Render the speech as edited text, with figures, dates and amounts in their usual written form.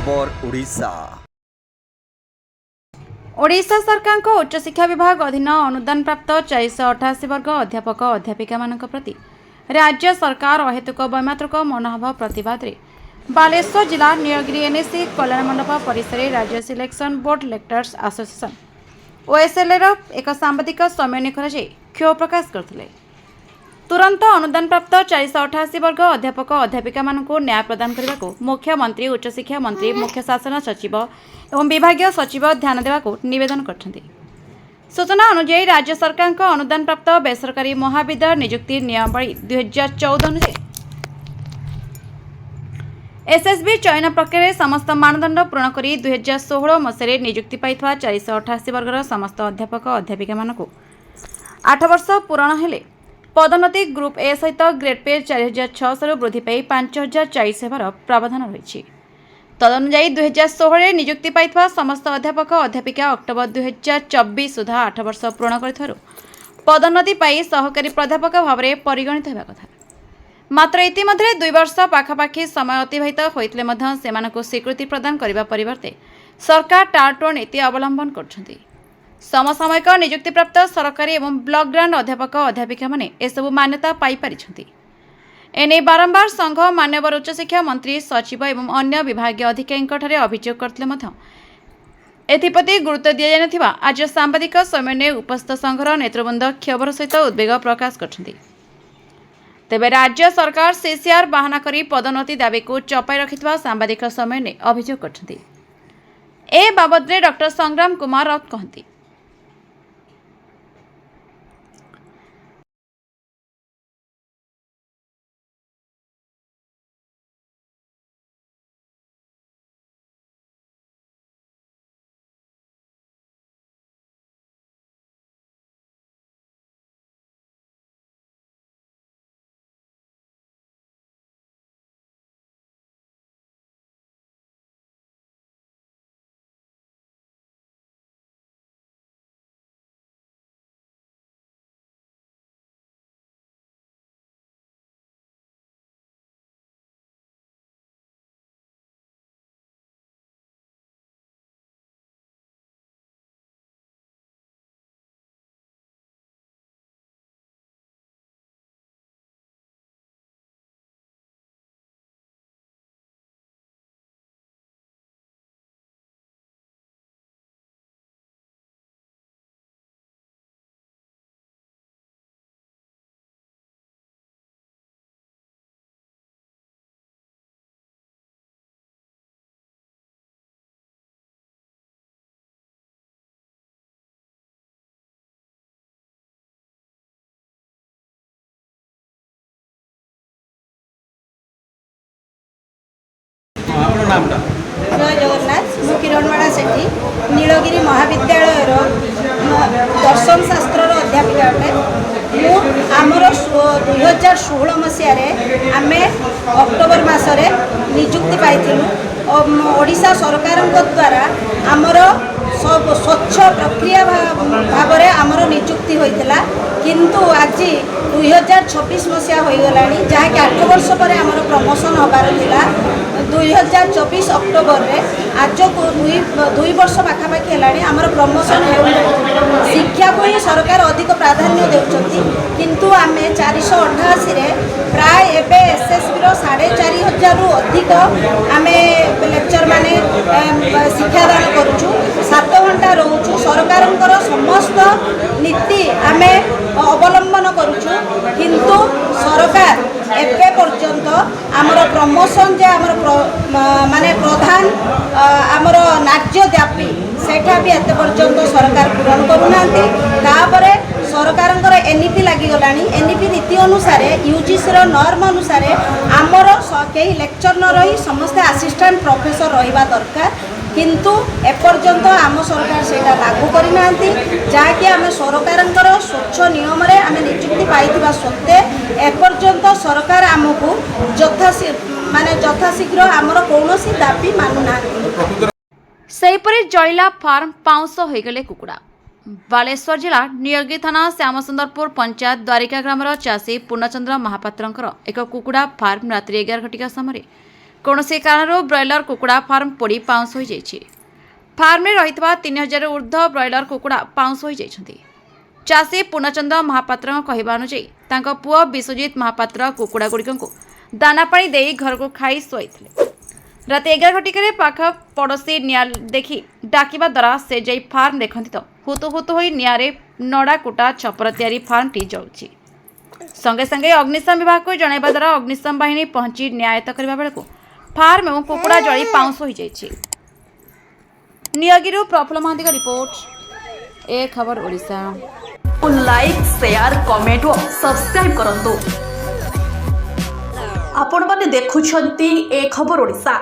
खबर ओडिशा। ओडिशा सरकार को उच्च शिक्षा विभाग अधीन अनुदान प्राप्त 488 वर्ग अध्यापक अध्यापिका मानक प्रति राज्य सरकार अहेतुक वैमात्रिक मनोभाव प्रतिवाद रे बालेश्वर जिला नीलगिरी एनएससी कल्याण मंडप परिसर राज्य selection board lecturers association OSL एक सांबादिक सम्मेलन कर क्षोभ प्रकाश करते। तुरंत अनुदान प्राप्त 488 वर्ग अध्यापक अध्यापिका मानक न्याय प्रदान करने को मुख्यमंत्री उच्च शिक्षा मंत्री मुख्य शासन सचिव एवं विभागीय सचिव ध्यान देवाक निवेदन करछन्ति। सूचना अनुसार राज्य सरकार का अनुदान प्राप्त बेसरकारी महाविद्यालय नियुक्ति नियमावली 2014 अनुसार एसएसबी चयन प्रक्रिया समस्त मानदंड पूर्ण कर 2016 मसीह नियुक्ति पाई 488 वर्गर समस्त अध्यापक अध्यापिका मानक 8 वर्ष पूरण हेले पदोन्नति ग्रुप ए सहित ग्रेड पे 4600 वृद्धि पाई 5040 हेबार प्रावधान रही। तदनुसार 2016 नियुक्ति पाई समस्त अध्यापक अध्यापिका अक्टोबर 2024 सुधा 8 वर्ष पूर्ण कर पदोन्नति पाई सहकारी प्राध्यापक भाव में परिगणित होगा कथा। मात्र इतिमध्य 2 वर्ष पाखापाखि समय अतिबाहित होते सेमानकु स्वीकृति प्रदान करने परिवर्ते सरकार टालटोल नीति अवलंबन कर समसामयिक नियुक्ति प्राप्त सरकारी एवं ब्लॉक ग्रांट अध्यापक अध्यापिका माने एसबु मान्यता पाई पारिछन्ति। एने बारंबार संघ मान्यवर उच्च शिक्षा मंत्री सचिव एवं अन्य विभागीय अधिकारी अभियोग करते एथिप्रति गुरुत्व दि जाइनथिबा आज सांबादिक सम्मेलन उपस्थित संघर नेतृवृंद क्षोभर सहित उद्वेग प्रकाश करछन्ति। तेबे राज्य सरकार सीसीआर बाहाना करी पदोन्नति दाबी को चपाई रखिथिबा सांबादिक सम्मेलन अभियोग करछन्ति। ए बाबदरे डॉक्टर संग्राम कुमार राउत कहन्ति। जय जगन्नाथ मु किरणमाणा सेठी नीलगिरी महाविद्यालय दर्शन शास्त्र अध्यापिका अटे। मु आमर 2016 मसीह आम अक्टोबर मसरे नियुक्ति पाई ओडिशा सरकार द्वारा आमर सब स्वच्छ प्रक्रिया भाव में आमर नियुक्ति होता किंतु आज 2026 मसीहा हो गला जहाँकि 8 वर्ष पर आमर प्रमोशन होबार थिला 2024 अक्टोबर रे आज को 2 वर्ष पाखापाखि है आमर प्रमोशन शिक्षा को ही सरकार अधिक प्राधान्य देउछंती किंतु आम 488 रे प्राय एबे एसएसबी रो 4500 रु अधिक आम लेक्चर माने शिक्षादान करूछु 7 घंटा रोचु सरकार समस्त नीति आम अवलंबन करूछु किंतु सरकार एबे पर्यंत आमर प्रमोशन जे आमर माने प्रधान आमर नाट्य व्यापी सेठा भी एत पर्यंत सरकार पूरण करूना तापरे सरकार एनईपी लगिगला एनईपी नीति अनुसार यूजीसी नॉर्म अनुसार आमर कई लेक्चर न रही समस्ते असिस्टेंट प्रोफेसर रहिबा दरकार किंतु एपर्यंत आम सरकार से लागू करना जहाँकि आम सरकार स्वच्छ नियम आम नियुक्ति पाई सत्वे एपर्यंत सरकार आमको यथाशीघ्र आमर कौन दाबी मानुना। सेहीपरि जळिला फार्म पाउंस होइगले कुकुड़ा। बालेश्वर जिला नीलगिरी थाना श्यामसुंदरपुर पंचायत द्वारिका ग्रामर चाषी पूर्णचंद्र महापात्रंकर एक कुकुड़ा फार्म रात्रि 11 घटिका समय କୌଣସି କାରଣରୁ ବ୍ରଏଲର କୁକୁଡ଼ା ଫାର୍ମ ପୋଡ଼ି ପାଉଁଶ ହୋଇଯାଇଛି। ଫାର୍ମରେ ରହିଥିବା 3000 ଊର୍ଦ୍ଧ୍ୱ ବ୍ରଏଲର କୁକୁଡ଼ା ପାଉଁଶ ହୋଇଯାଇଛନ୍ତି। ଚାଷୀ ପୂର୍ଣ୍ଣଚନ୍ଦ୍ର ମହାପାତ୍ରଙ୍କ କହିବା ଅନୁଯାୟୀ ତାଙ୍କ ପୁଅ ବିଶ୍ୱଜିତ ମହାପାତ୍ର କୁକୁଡ଼ାଗୁଡ଼ିକୁ ଦାନା ପାଣି ଦେଇ ଘରକୁ ଖାଇ ଶୋଇଥିଲେ। ରାତି 11 ଘଟିକାରେ ପାଖ ପଡ଼ୋଶୀ ନିଆଁ ଦେଖି ଡାକିବା ଦ୍ୱାରା ସେ ଯାଇ ଫାର୍ମ ଦେଖନ୍ତି ତ ହୁତୁ ହୁତୁ ହୋଇ ନିଆଁରେ ନଡ଼ା କୁଟା ଛପର ତିଆରି ଫାର୍ମଟି ଜଳୁଛି। ସଙ୍ଗେ ସଙ୍ଗେ ଅଗ୍ନିଶମ ବିଭାଗକୁ ଜଣାଇବା ଦ୍ୱାରା ଅଗ୍ନିଶମ ବାହିନୀ ପହଞ୍ଚି ନ୍ୟାୟତ କରିବା ବେଳକୁ ଫାର୍ମ ଏବଂ କୁକୁଡ଼ା ଜଳି ପାଉଁଶ ହୋଇଯାଇଛି। ନୀଳଗିରିରୁ ପ୍ରଫୁଲ୍ଲ ମହାନ୍ତିଙ୍କ ରିପୋର୍ଟ, ଏ ଖବର ଓଡ଼ିଶା। लाइक शेयर कमेंट और सब्सक्राइब करंतु। आपण माने देखुछंती ए खबर ओडिशा।